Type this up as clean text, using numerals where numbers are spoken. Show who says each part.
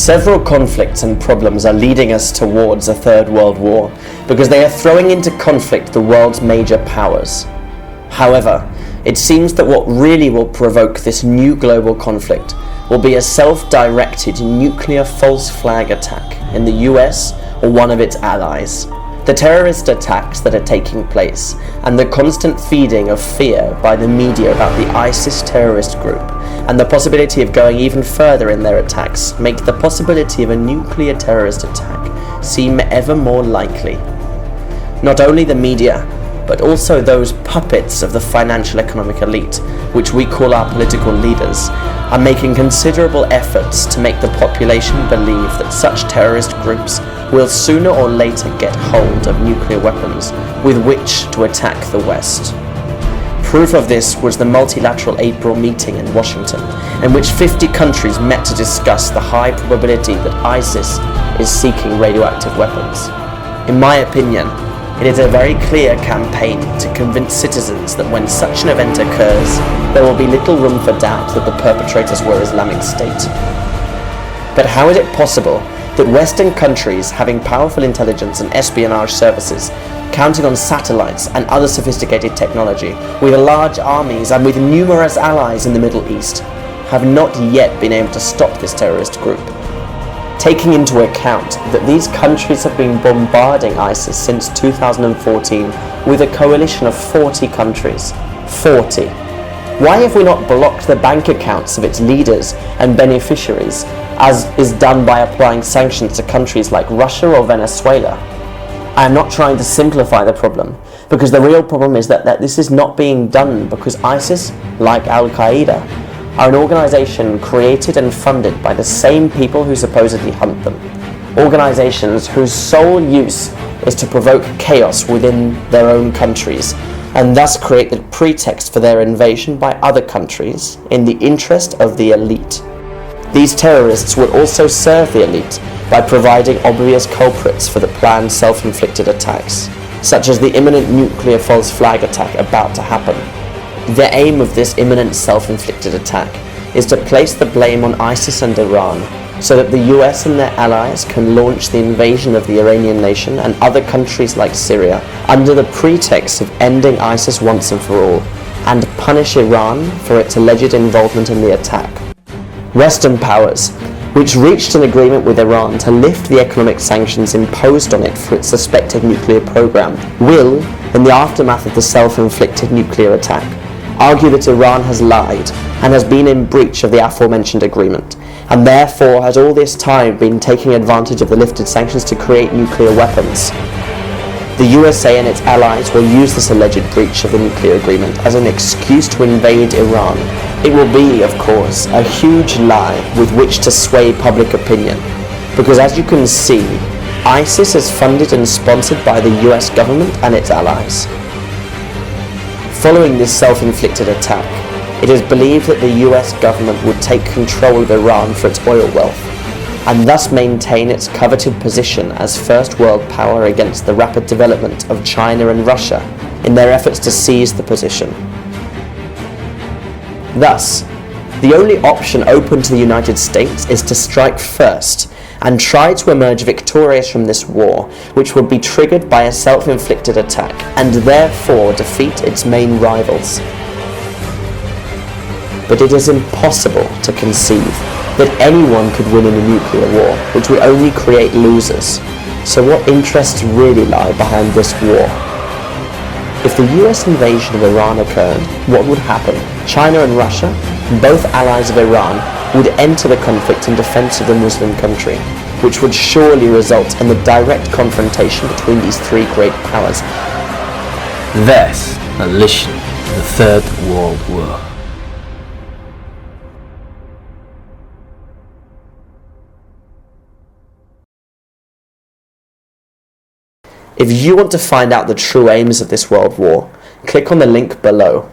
Speaker 1: Several conflicts and problems are leading us towards a third world war because they are throwing into conflict the world's major powers. However, it seems that what really will provoke this new global conflict will be a self-directed nuclear false flag attack in the US or one of its allies. The terrorist attacks that are taking place and the constant feeding of fear by the media about the ISIS terrorist group and the possibility of going even further in their attacks make the possibility of a nuclear terrorist attack seem ever more likely. Not only the media, but also those puppets of the financial economic elite, which we call our political leaders, are making considerable efforts to make the population believe that such terrorist groups will sooner or later get hold of nuclear weapons with which to attack the West. Proof of this was the multilateral April meeting in Washington, in which 50 countries met to discuss the high probability that ISIS is seeking radioactive weapons. In my opinion, it is a very clear campaign to convince citizens that when such an event occurs, there will be little room for doubt that the perpetrators were Islamic State. But how is it possible that Western countries having powerful intelligence and espionage services, counting on satellites and other sophisticated technology, with large armies and with numerous allies in the Middle East, have not yet been able to stop this terrorist group? Taking into account that these countries have been bombarding ISIS since 2014 with a coalition of 40 countries. 40. Why have we not blocked the bank accounts of its leaders and beneficiaries, as is done by applying sanctions to countries like Russia or Venezuela? I am not trying to simplify the problem, because the real problem is that this is not being done because ISIS, like Al-Qaeda, are an organization created and funded by the same people who supposedly hunt them. Organizations whose sole use is to provoke chaos within their own countries, and thus create the pretext for their invasion by other countries in the interest of the elite. These terrorists will also serve the elite by providing obvious culprits for the planned self-inflicted attacks, such as the imminent nuclear false flag attack about to happen. The aim of this imminent self-inflicted attack is to place the blame on ISIS and Iran so that the US and their allies can launch the invasion of the Iranian nation and other countries like Syria under the pretext of ending ISIS once and for all, and punish Iran for its alleged involvement in the attack. Western powers, which reached an agreement with Iran to lift the economic sanctions imposed on it for its suspected nuclear program, will, in the aftermath of the self-inflicted nuclear attack, argue that Iran has lied and has been in breach of the aforementioned agreement, and therefore has all this time been taking advantage of the lifted sanctions to create nuclear weapons. The USA and its allies will use this alleged breach of the nuclear agreement as an excuse to invade Iran. It will be, of course, a huge lie with which to sway public opinion, because as you can see, ISIS is funded and sponsored by the US government and its allies. Following this self-inflicted attack, it is believed that the US government would take control of Iran for its oil wealth, and thus maintain its coveted position as first world power against the rapid development of China and Russia in their efforts to seize the position. Thus, the only option open to the United States is to strike first and try to emerge victorious from this war, which would be triggered by a self-inflicted attack, and therefore defeat its main rivals. But it is impossible to conceive that anyone could win in a nuclear war, which would only create losers. So what interests really lie behind this war? If the US invasion of Iran occurred, what would happen? China and Russia, both allies of Iran, would enter the conflict in defense of the Muslim country, which would surely result in the direct confrontation between these three great powers.
Speaker 2: Thus, unleashing the Third World War.
Speaker 1: If you want to find out the true aims of this world war, click on the link below.